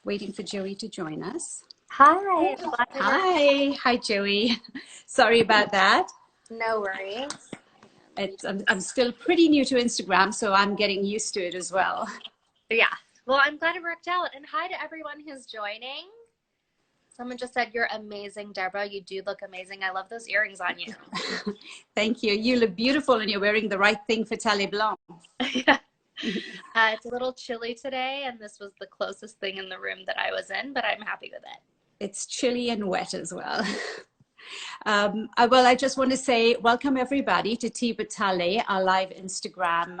Waiting for Joey to join us. Hi. Hi, Joey. Sorry about that. No worries. I'm still pretty new to Instagram, so I'm getting used to it as well. Yeah. Well, I'm glad it worked out. And hi to everyone who's joining. Someone just said, you're amazing, Deborah. You do look amazing. I love those earrings on you. Thank you. You look beautiful and you're wearing the right thing for Thalé Blanc. Yeah. It's a little chilly today, and this was the closest thing in the room that I was in, but I'm happy with it. It's chilly and wet as well. Well, I just want to say welcome everybody to Tea with Thalé, our live Instagram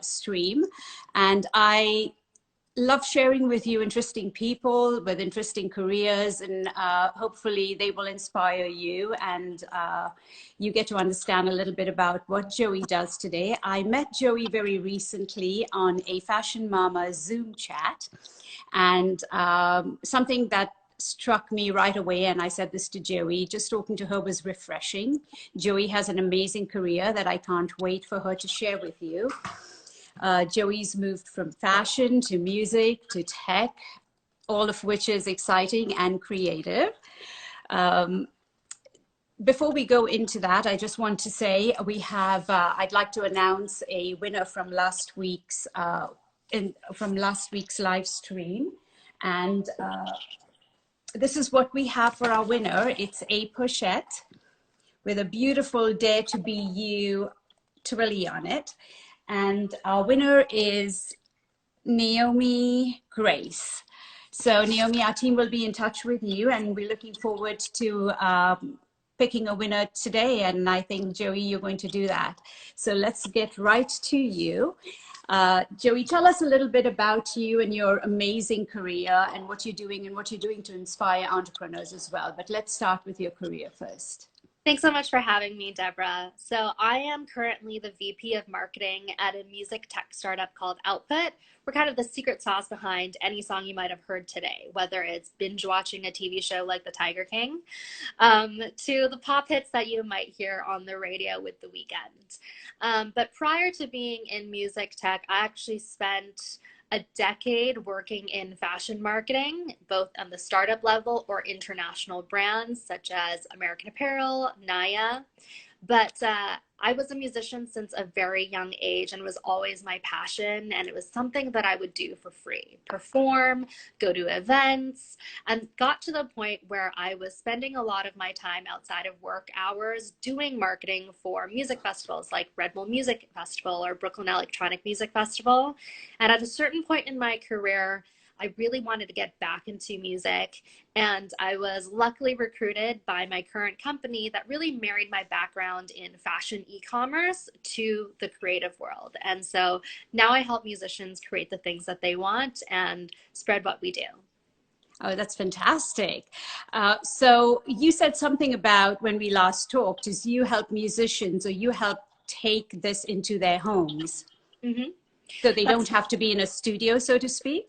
stream. And I love sharing with you interesting people with interesting careers, and hopefully they will inspire you and you get to understand a little bit about what Joey does today. I met Joey very recently on a Fashion Mama Zoom chat, and something that struck me right away, and I said this to Joey, just talking to her was refreshing. Joey has an amazing career that I can't wait for her to share with you. Joey's moved from fashion to music to tech, all of which is exciting and creative. Before we go into that, I just want to say we have, I'd like to announce a winner from last week's live stream. And this is what we have for our winner. It's a pochette with a beautiful Dare to Be You twirly on it. And our winner is Naomi Grace. So Naomi, our team will be in touch with you, and we're looking forward to picking a winner today. And I think, Joey, you're going to do that. So let's get right to you. Joey, tell us a little bit about you and your amazing career and what you're doing to inspire entrepreneurs as well. But let's start with your career first. Thanks so much for having me, Deborah. So I am currently the VP of marketing at a music tech startup called Output. We're kind of the secret sauce behind any song you might have heard today, whether it's binge watching a TV show like The Tiger King, to the pop hits that you might hear on the radio with The Weeknd. But prior to being in music tech, I actually spent a decade working in fashion marketing, both on the startup level or international brands such as American Apparel, Naya. But I was a musician since a very young age, and it was always my passion. And it was something that I would do for free, perform, go to events, and got to the point where I was spending a lot of my time outside of work hours doing marketing for music festivals like Red Bull Music Festival or Brooklyn Electronic Music Festival. And at a certain point in my career, I really wanted to get back into music, and I was luckily recruited by my current company that really married my background in fashion e-commerce to the creative world. And so now I help musicians create the things that they want and spread what we do. Oh, that's fantastic. So you said something about when we last talked is you help musicians, or you help take this into their homes. Mm-hmm. So they don't have to be in a studio, so to speak?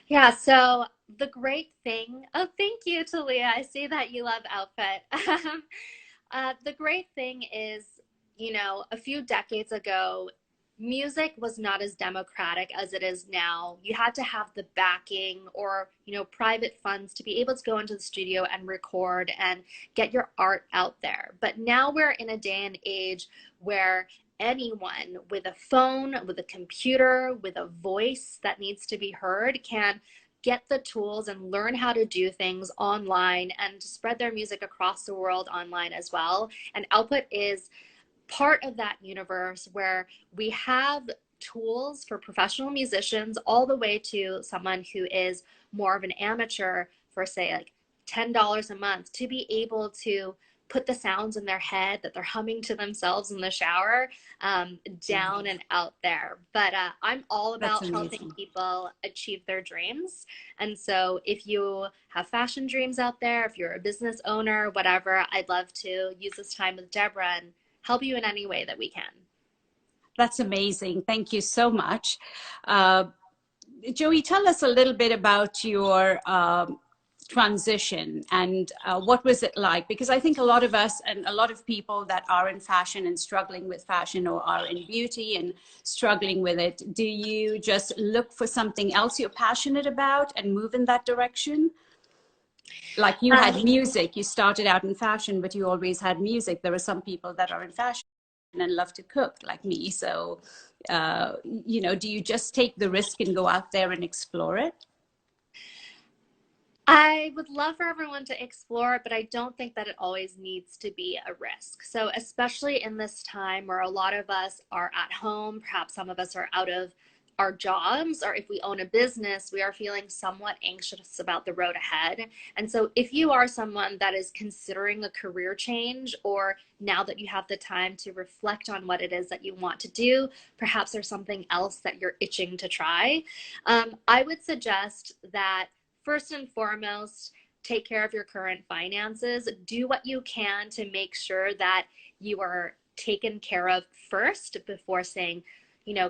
Yeah, so the great thing, oh, thank you, Talia. I see that you love Outfit. The great thing is, you know, a few decades ago, music was not as democratic as it is now. You had to have the backing or, you know, private funds to be able to go into the studio and record and get your art out there. But now we're in a day and age where anyone with a phone, with a computer, with a voice that needs to be heard can get the tools and learn how to do things online and to spread their music across the world online as well. And Output is part of that universe where we have tools for professional musicians all the way to someone who is more of an amateur for, say, like $10 a month to be able to put the sounds in their head that they're humming to themselves in the shower down and out there. But I'm all about helping people achieve their dreams. And so if you have fashion dreams out there, if you're a business owner, whatever, I'd love to use this time with Deborah and help you in any way that we can. That's amazing. Thank you so much. Joey, tell us a little bit about your transition, and what was it like? Because I think a lot of us and a lot of people that are in fashion and struggling with fashion, or are in beauty and struggling with it, do you just look for something else you're passionate about and move in that direction? Like you had music, you started out in fashion, but you always had music. There are some people that are in fashion and love to cook like me. So, do you just take the risk and go out there and explore it? I would love for everyone to explore it, but I don't think that it always needs to be a risk. So, especially in this time where a lot of us are at home, perhaps some of us are out of our jobs, or if we own a business, we are feeling somewhat anxious about the road ahead. And so, if you are someone that is considering a career change, or now that you have the time to reflect on what it is that you want to do, perhaps there's something else that you're itching to try, I would suggest that first and foremost, take care of your current finances. Do what you can to make sure that you are taken care of first before saying,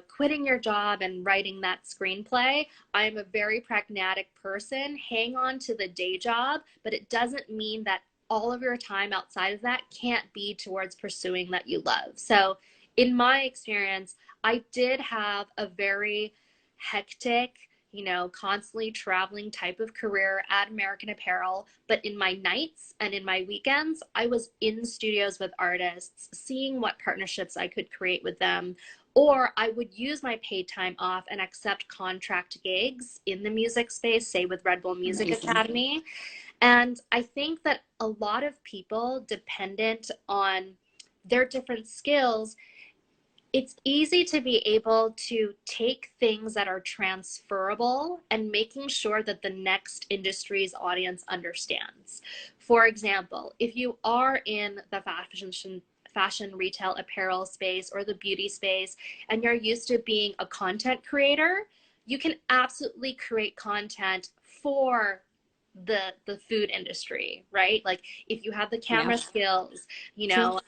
quitting your job and writing that screenplay. I'm a very pragmatic person. Hang on to the day job, but it doesn't mean that all of your time outside of that can't be towards pursuing that you love. So in my experience, I did have a very hectic, constantly traveling type of career at American Apparel. But in my nights and in my weekends, I was in studios with artists, seeing what partnerships I could create with them. Or I would use my paid time off and accept contract gigs in the music space, say with Red Bull Music Amazing. Academy. And I think that a lot of people, dependent on their different skills, it's easy to be able to take things that are transferable and making sure that the next industry's audience understands. For example, if you are in the fashion retail apparel space or the beauty space and you're used to being a content creator, you can absolutely create content for the food industry, right? Like if you have the Yeah, camera skills, you true. know,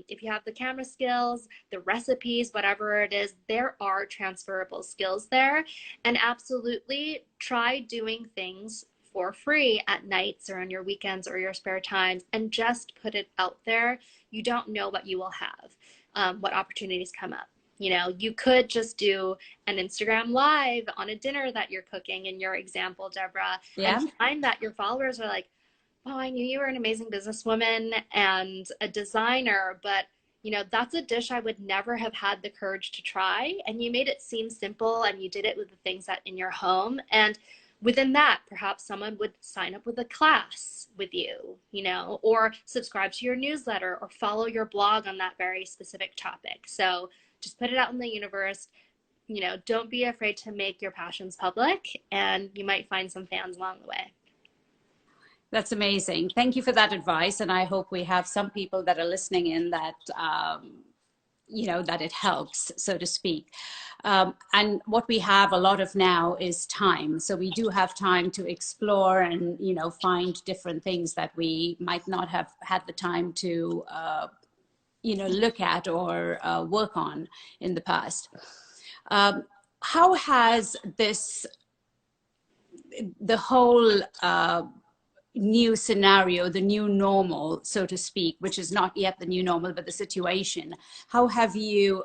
if you have the camera skills, the recipes, whatever it is, there are transferable skills there. And absolutely try doing things for free at nights or on your weekends or your spare times, and just put it out there. You don't know what you will have, what opportunities come up. You could just do an Instagram live on a dinner that you're cooking in your example, Deborah, and Yeah. find that your followers are like, oh, I knew you were an amazing businesswoman and a designer, but that's a dish I would never have had the courage to try. And you made it seem simple, and you did it with the things that in your home. And within that, perhaps someone would sign up with a class with you, or subscribe to your newsletter or follow your blog on that very specific topic. So just put it out in the universe. Don't be afraid to make your passions public, and you might find some fans along the way. That's amazing. Thank you for that advice. And I hope we have some people that are listening in that, that it helps, so to speak. And what we have a lot of now is time. So we do have time to explore and, find different things that we might not have had the time to, look at or work on in the past. How has the whole new scenario, the new normal, so to speak, which is not yet the new normal, but the situation, how have you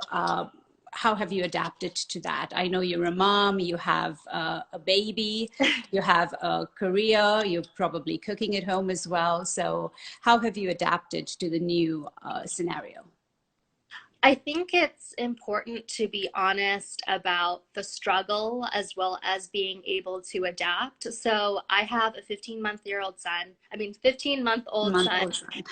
adapted to that? I know you're a mom, you have a baby, you have a career, you're probably cooking at home as well. So how have you adapted to the new scenario? I think it's important to be honest about the struggle as well as being able to adapt. So I have a 15-month-old son. Month old son.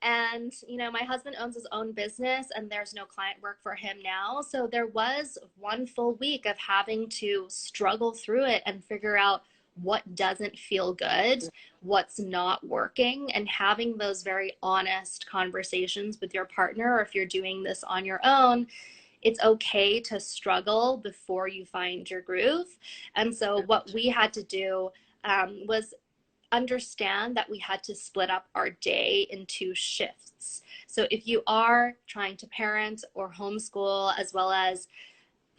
And my husband owns his own business and there's no client work for him now. So there was one full week of having to struggle through it and figure out what doesn't feel good, what's not working, and having those very honest conversations with your partner. Or if you're doing this on your own, it's okay to struggle before you find your groove. And so what we had to do was understand that we had to split up our day into shifts. So if you are trying to parent or homeschool, as well as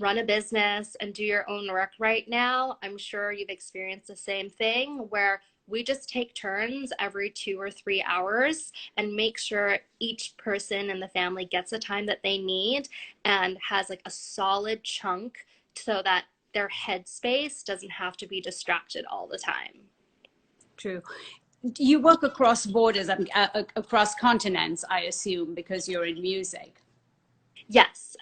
run a business and do your own work right now, I'm sure you've experienced the same thing where we just take turns every 2 or 3 hours and make sure each person in the family gets the time that they need and has like a solid chunk so that their headspace doesn't have to be distracted all the time. True. You work across borders, across continents, I assume, because you're in music. Yes.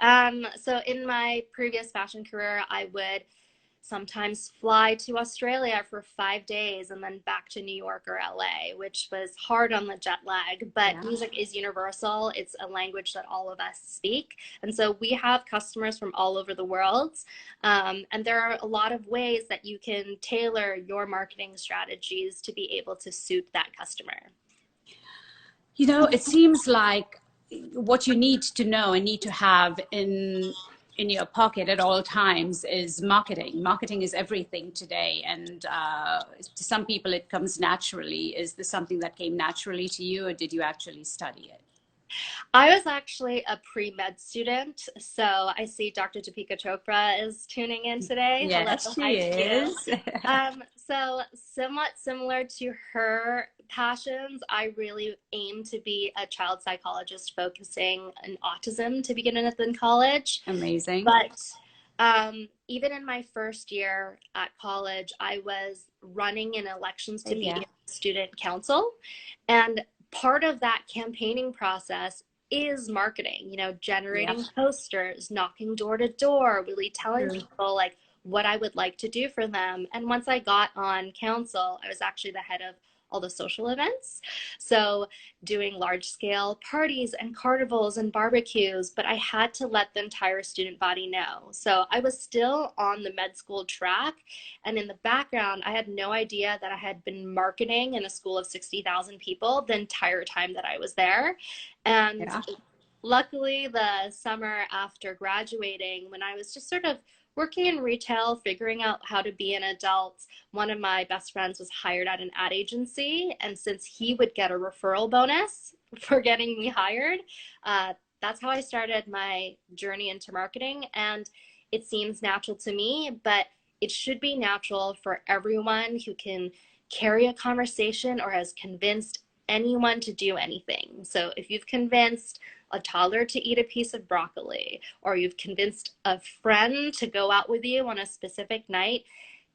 So in my previous fashion career, I would sometimes fly to Australia for 5 days and then back to New York or LA, which was hard on the jet lag. But Yeah. music is universal. It's a language that all of us speak. And so we have customers from all over the world. And there are a lot of ways that you can tailor your marketing strategies to be able to suit that customer. You know, it seems like what you need to know and need to have in your pocket at all times is marketing. Marketing is everything today, and to some people it comes naturally. Is this something that came naturally to you, or did you actually study it? I was actually a pre-med student, so I see Dr. Deepika Chopra is tuning in today. Hello, Yes, hi she to you. is. So somewhat similar to her passions, I really aim to be a child psychologist focusing on autism to begin with in college. Amazing. But even in my first year at college, I was running in elections to be Yeah. in student council. And part of that campaigning process is marketing, you know, Yeah. generating posters, knocking door to door, really telling True. people like what I would like to do for them. And once I got on council, I was actually the head of all the social events. So doing large scale parties and carnivals and barbecues, but I had to let the entire student body know. So I was still on the med school track. And in the background, I had no idea that I had been marketing in a school of 60,000 people the entire time that I was there. And Yeah. luckily, the summer after graduating, when I was just sort of working in retail, figuring out how to be an adult, one of my best friends was hired at an ad agency. And since he would get a referral bonus for getting me hired, that's how I started my journey into marketing. And it seems natural to me, but it should be natural for everyone who can carry a conversation or has convinced anyone to do anything. So if you've convinced a toddler to eat a piece of broccoli, or you've convinced a friend to go out with you on a specific night,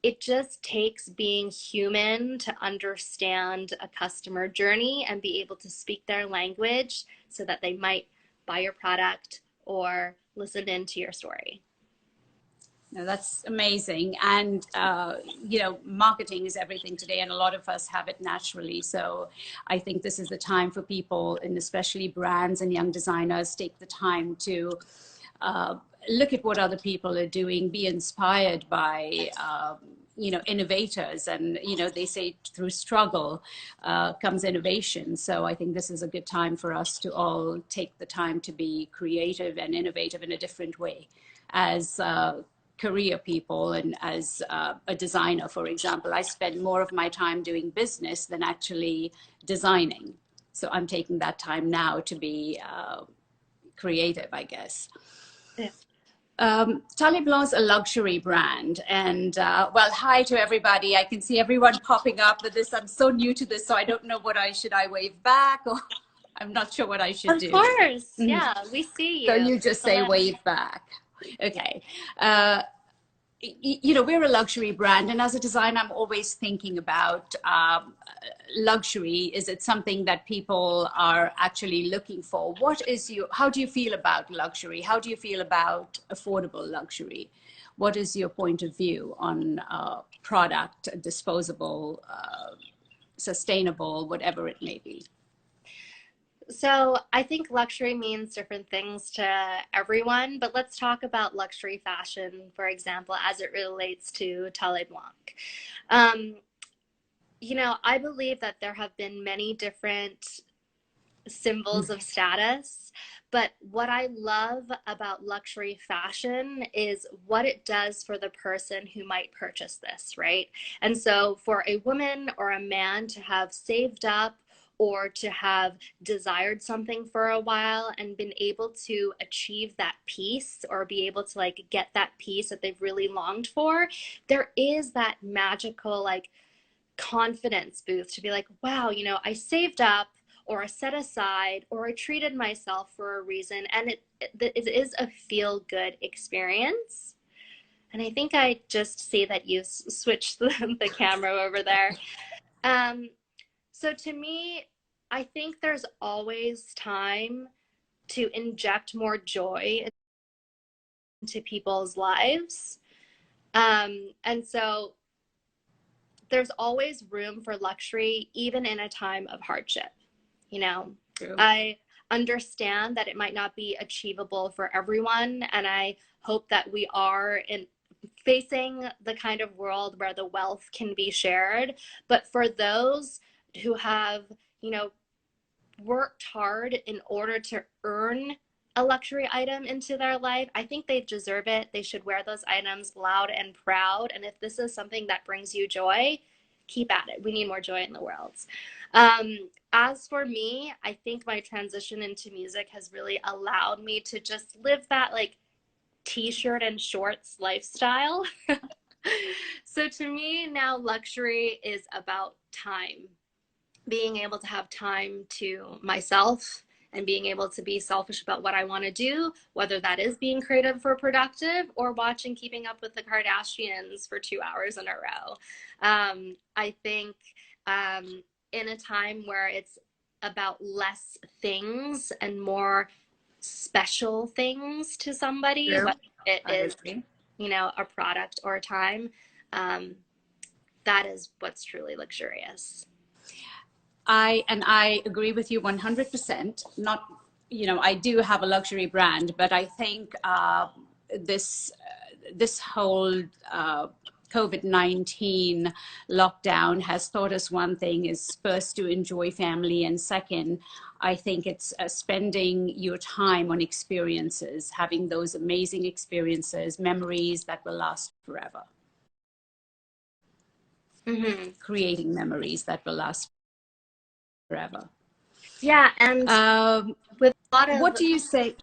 it just takes being human to understand a customer journey and be able to speak their language so that they might buy your product or listen into your story. No, that's amazing. And, you know, marketing is everything today, and a lot of us have it naturally. So I think this is the time for people, and especially brands and young designers, take the time to look at what other people are doing, be inspired by, you know, innovators. And, you know, they say through struggle comes innovation. So I think this is a good time for us to all take the time to be creative and innovative in a different way as career people. And as a designer, for example, I spend more of my time doing business than actually designing. So I'm taking that time now to be creative, I guess. Yeah. Thalé Blanc's a luxury brand. And well, hi to everybody. I can see everyone popping up with this. I'm so new to this, so I don't know what should I wave back, or I'm not sure what I should Of do. course. Yeah, we see So you. you just say wave back. Okay. You know, we're a luxury brand, and as a designer, I'm always thinking about luxury. Is it something that people are actually looking for? How do you feel about luxury? How do you feel about affordable luxury? What is your point of view on product, disposable, sustainable, whatever it may be? So I think luxury means different things to everyone, but let's talk about luxury fashion, for example, as it relates to Thalé Blanc. You know, I believe that there have been many different symbols of status, but what I love about luxury fashion is what it does for the person who might purchase this, right? And so for a woman or a man to have saved up or to have desired something for a while and been able to achieve that peace or be able to like get that peace that they've really longed for, there is that magical like confidence boost to be like, wow, you know, I saved up or I set aside or I treated myself for a reason. And it is a feel good experience. And I think I just see that you switched the camera over there. So to me, I think there's always time to inject more joy into people's lives. And so there's always room for luxury, even in a time of hardship. You know, True. I understand that it might not be achievable for everyone. And I hope that we are in facing the kind of world where the wealth can be shared. But for those who have, you know, worked hard in order to earn a luxury item into their life, I think they deserve it. They should wear those items loud and proud. And if this is something that brings you joy, keep at it. We need more joy in the world. As for me, I think my transition into music has really allowed me to just live that like t-shirt and shorts lifestyle. So to me now, luxury is about time. Being able to have time to myself and being able to be selfish about what I want to do, whether that is being creative or productive or watching Keeping Up with the Kardashians for 2 hours in a row. I think in a time where it's about less things and more special things to somebody, True. whether it I is, agree. you know, a product or a time, that is what's truly luxurious. I agree with you 100%. Not, you know, I do have a luxury brand, but I think this whole COVID-19 lockdown has taught us one thing: is first to enjoy family, and second, I think it's spending your time on experiences, having those amazing experiences, memories that will last forever. Mm-hmm. Creating memories that will last forever. Yeah, and with a lot of, what do you say?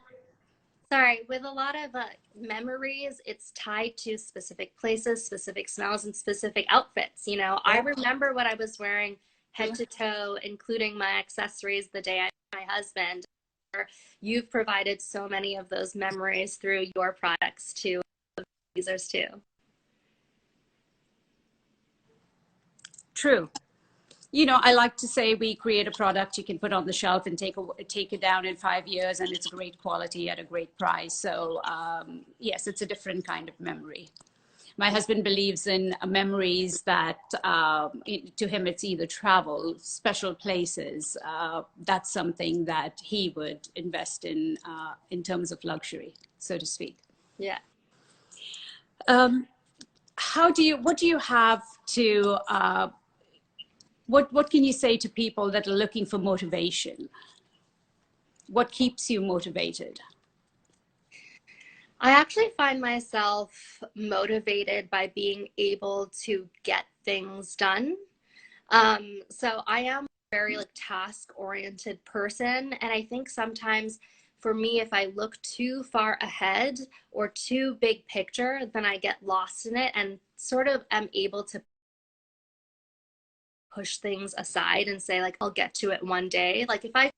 sorry, with a lot of memories, it's tied to specific places, specific smells, and specific outfits. You know, I remember what I was wearing head to toe, including my accessories, the day I met my husband. You've provided so many of those memories through your products to users too. True. You know, I like to say we create a product you can put on the shelf and take it down in 5 years, and it's great quality at a great price. So yes, it's a different kind of memory. My husband believes in memories that to him it's either travel, special places. That's something that he would invest in terms of luxury, so to speak. Yeah. What do you have to what can you say to people that are looking for motivation? What keeps you motivated? I actually find myself motivated by being able to get things done. So I am a very like task-oriented person, and I think sometimes for me, if I look too far ahead or too big picture, then I get lost in it and sort of am able to push things aside and say like, I'll get to it one day. Like if I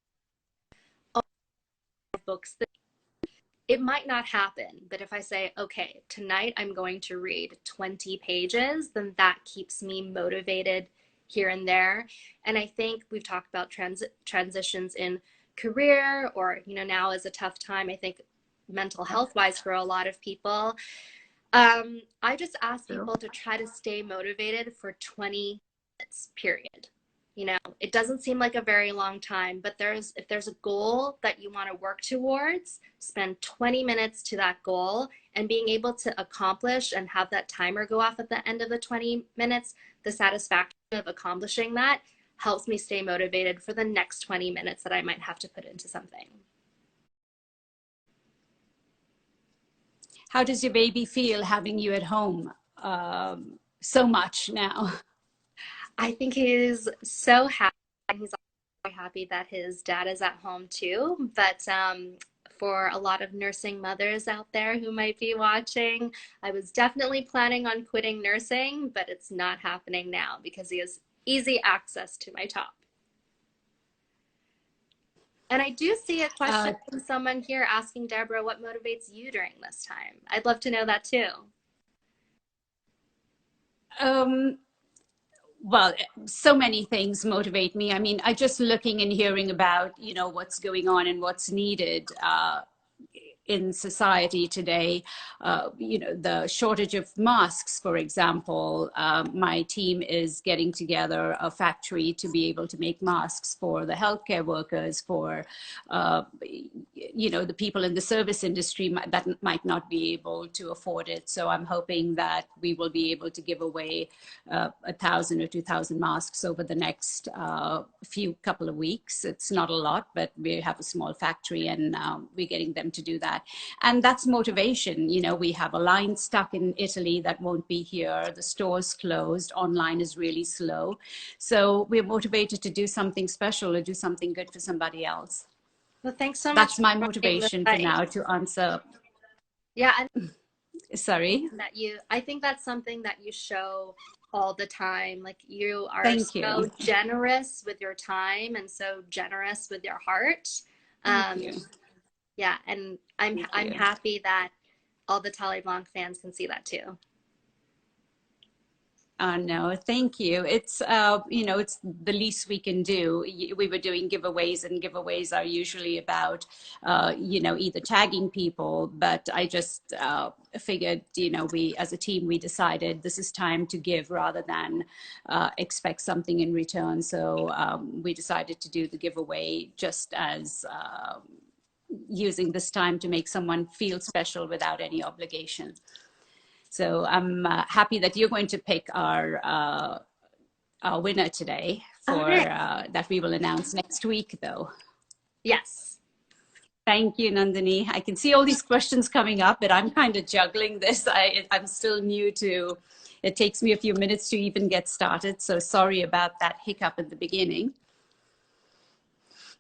books, it might not happen, but if I say, okay, tonight I'm going to read 20 pages, then that keeps me motivated here and there. And I think we've talked about transitions in career, or, you know, now is a tough time, I think, mental health wise for a lot of people. I just ask people to try to stay motivated for 20 minutes, period. You know, it doesn't seem like a very long time, but if there's a goal that you want to work towards, spend 20 minutes to that goal, and being able to accomplish and have that timer go off at the end of the 20 minutes, the satisfaction of accomplishing that helps me stay motivated for the next 20 minutes that I might have to put into something. How does your baby feel having you at home so much now? I think he's so happy. He's happy that his dad is at home too. But for a lot of nursing mothers out there who might be watching, I was definitely planning on quitting nursing, but it's not happening now because he has easy access to my top. And I do see a question Uh, from someone here asking Deborah, what motivates you during this time? I'd love to know that too. um, well, so many things motivate me. I mean, I just looking and hearing about, what's going on and what's needed. In society today, the shortage of masks, for example. My team is getting together a factory to be able to make masks for the healthcare workers, for, the people in the service industry that might not be able to afford it. So I'm hoping that we will be able to give away 1,000 or 2,000 masks over the next few couple of weeks. It's not a lot, but we have a small factory and we're getting them to do that. And that's motivation. We have a line stuck in Italy that won't be here. The store's closed. Online is really slow. So we're motivated to do something special or do something good for somebody else. Well, thanks so much That's my for joining the motivation for site. now to answer. Yeah, and Sorry. I think that's something that you show all the time. Like you are Thank so you. generous with your time and so generous with your heart. Thank Um, you. yeah, and Thank I'm you. happy that all the Thalé Blanc fans can see that too. No, thank you. It's, it's the least we can do. We were doing giveaways, and giveaways are usually about, either tagging people. But I just figured, we as a team, we decided this is time to give rather than expect something in return. So we decided to do the giveaway just as using this time to make someone feel special without any obligation. So I'm happy that you're going to pick our winner today for Okay. that we will announce next week, though. Yes. Thank you, Nandini. I can see all these questions coming up, but I'm kind of juggling this. I'm still new to. It takes me a few minutes to even get started, so sorry about that hiccup at the beginning.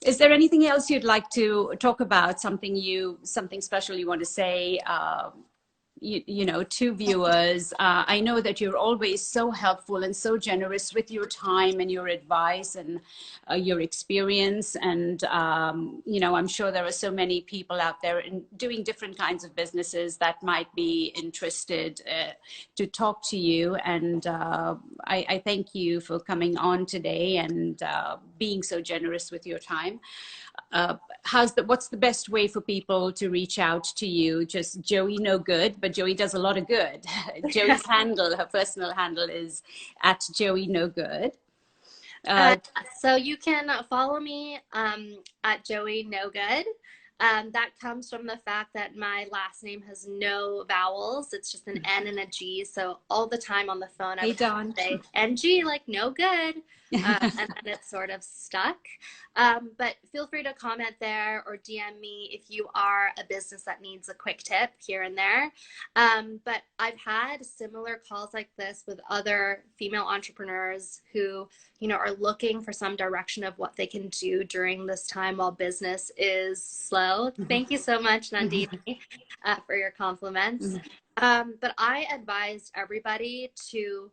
Is there anything else you'd like to talk about? Something special you want to say? To viewers. I know that you're always so helpful and so generous with your time and your advice and your experience. And, I'm sure there are so many people out there doing different kinds of businesses that might be interested to talk to you. And I thank you for coming on today and being so generous with your time. What's the best way for people to reach out to you? Just Joey No Good, but Joey does a lot of good. Joey's handle, her personal handle is at Joey No Good. So you can follow me at Joey No Good. That comes from the fact that my last name has no vowels. It's just an N and a G. So all the time on the phone, I Hey, would have Don. to say NG, like no good. And then it's sort of stuck. But feel free to comment there or DM me if you are a business that needs a quick tip here and there. But I've had similar calls like this with other female entrepreneurs who, are looking for some direction of what they can do during this time while business is slow. Thank you so much, Nandini, for your compliments. But I advised everybody to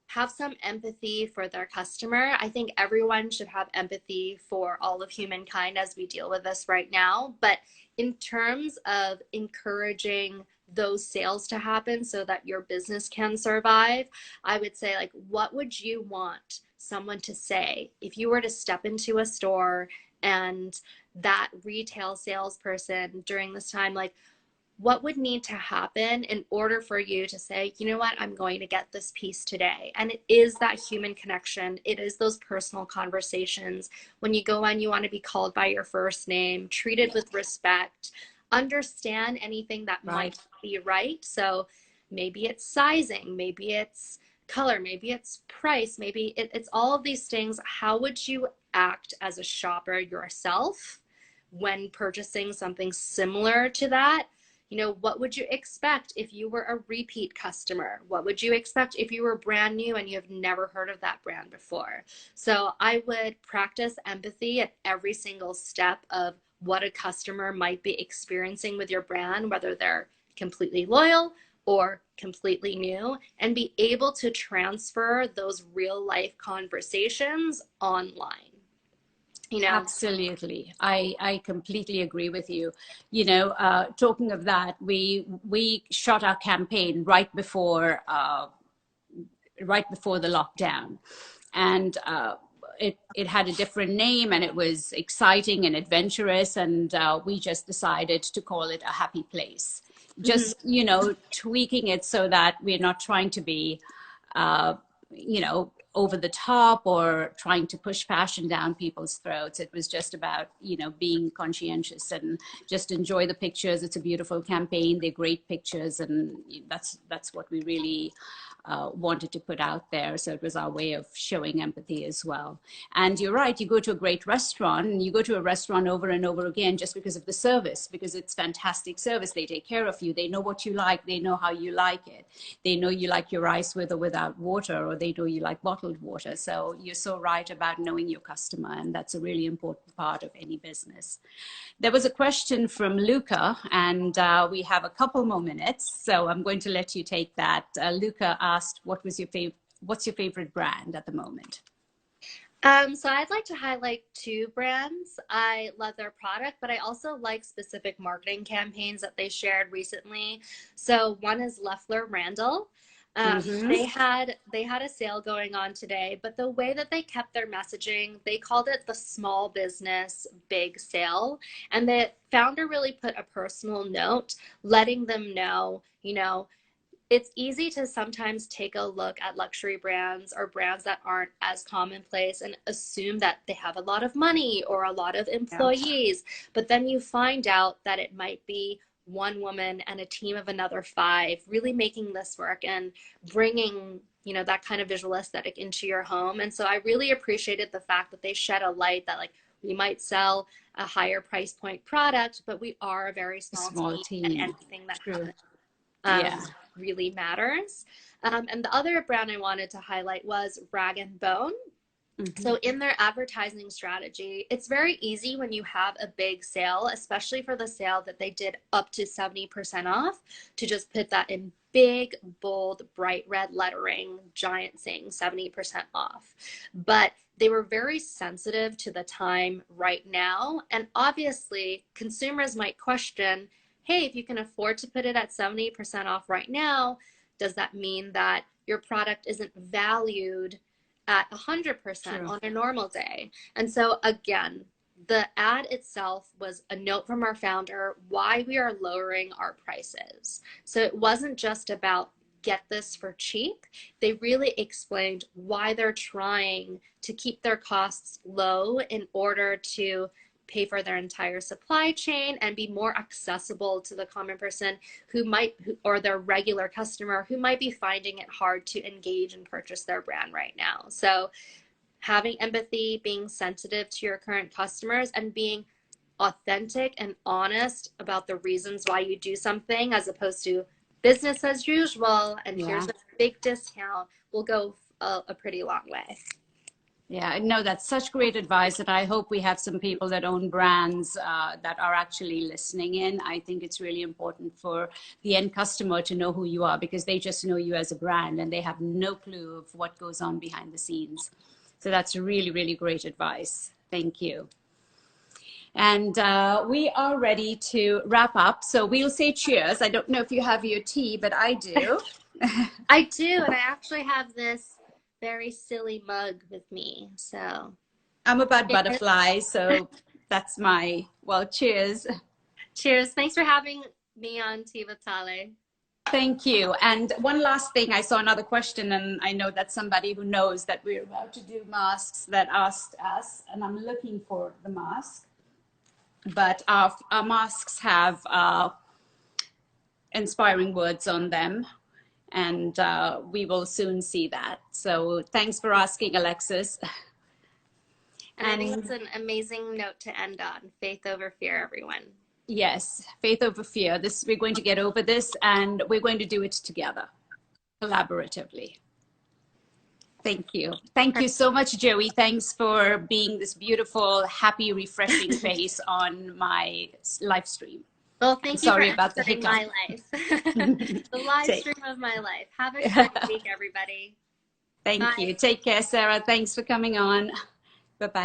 have some empathy for their customer. I think everyone should have empathy for all of humankind as we deal with this right now. But in terms of encouraging those sales to happen so that your business can survive, I would say, like, what would you want someone to say if you were to step into a store and that retail salesperson during this time, like, what would need to happen in order for you to say, you know what, I'm going to get this piece today? And it is that human connection. It is those personal conversations. When you go in, you want to be called by your first name, treated with respect, understand anything that might be right. So maybe it's sizing, maybe it's color, maybe it's price, maybe it's all of these things. How would you act as a shopper yourself when purchasing something similar to that? You know, what would you expect if you were a repeat customer? What would you expect if you were brand new and you have never heard of that brand before? So I would practice empathy at every single step of what a customer might be experiencing with your brand, whether they're completely loyal or completely new, and be able to transfer those real life conversations online. You know, Absolutely. I completely agree with you. Talking of that, we shot our campaign right before the lockdown, and it had a different name, and it was exciting and adventurous, and we just decided to call it A Happy Place. mhm. Just tweaking it so that we're not trying to be over the top or trying to push fashion down people's throats. It was just about, being conscientious and just enjoy the pictures. It's a beautiful campaign. They're great pictures. And that's what we really wanted to put out there. So it was our way of showing empathy as well. And you're right, you go to a great restaurant and you go to a restaurant over and over again just because of the service, because it's fantastic service. They take care of you. They know what you like. They know how you like it. They know you like your rice with or without water, or they know you like bottled water. So you're so right about knowing your customer. And that's a really important part of any business. There was a question from Luca, and we have a couple more minutes, so I'm going to let you take that. Luca asked, what's your favorite brand at the moment? So I'd like to highlight two brands. I love their product, but I also like specific marketing campaigns that they shared recently. So one is Leffler Randall. Mm-hmm. They had a sale going on today, but the way that they kept their messaging, they called it the small business big sale. And the founder really put a personal note, letting them know, it's easy to sometimes take a look at luxury brands or brands that aren't as commonplace and assume that they have a lot of money or a lot of Yeah. employees. But then you find out that it might be one woman and a team of another five really making this work and bringing, that kind of visual aesthetic into your home. And so I really appreciated the fact that they shed a light that, like, we might sell a higher price point product, but we are a very small Small team, and team. anything that True. happens Yeah. really matters. And the other brand I wanted to highlight was Rag & Bone. Mm-hmm. So in their advertising strategy, it's very easy when you have a big sale, especially for the sale that they did up to 70% off, to just put that in big, bold, bright red lettering, giant saying 70% off. But they were very sensitive to the time right now. And obviously, consumers might question, hey, if you can afford to put it at 70% off right now, does that mean that your product isn't valued at 100% True. on a normal day? And so again, the ad itself was a note from our founder why we are lowering our prices. So it wasn't just about get this for cheap. They really explained why they're trying to keep their costs low in order to pay for their entire supply chain and be more accessible to the common person or their regular customer who might be finding it hard to engage and purchase their brand right now. So having empathy, being sensitive to your current customers, and being authentic and honest about the reasons why you do something, as opposed to business as usual and here's a big discount, will go a pretty long way. Yeah, no, that's such great advice. And I hope we have some people that own brands that are actually listening in. I think it's really important for the end customer to know who you are, because they just know you as a brand and they have no clue of what goes on behind the scenes. So that's really, really great advice. Thank you. And we are ready to wrap up. So we'll say cheers. I don't know if you have your tea, but I do. I do. And I actually have this very silly mug with me. So I'm about butterflies, so that's cheers. Cheers. Thanks for having me on, Thalé. Thank you. And one last thing, I saw another question, and I know that somebody who knows that we're about to do masks that asked us, and I'm looking for the mask. But our masks have inspiring words on them, and we will soon see that. So thanks for asking, Alexis. And I think it's an amazing note to end on. Faith over fear, everyone. Yes, faith over fear. This, we're going to get over this, and we're going to do it together, collaboratively. Thank you. Thank you so much, Joey. Thanks for being this beautiful, happy, refreshing face on my live stream. Well, thank you for Sorry about the entering hiccup. my life. The live stream of my life. Have a great week, everybody. Thank Bye. you. Take care, Sarah. Thanks for coming on.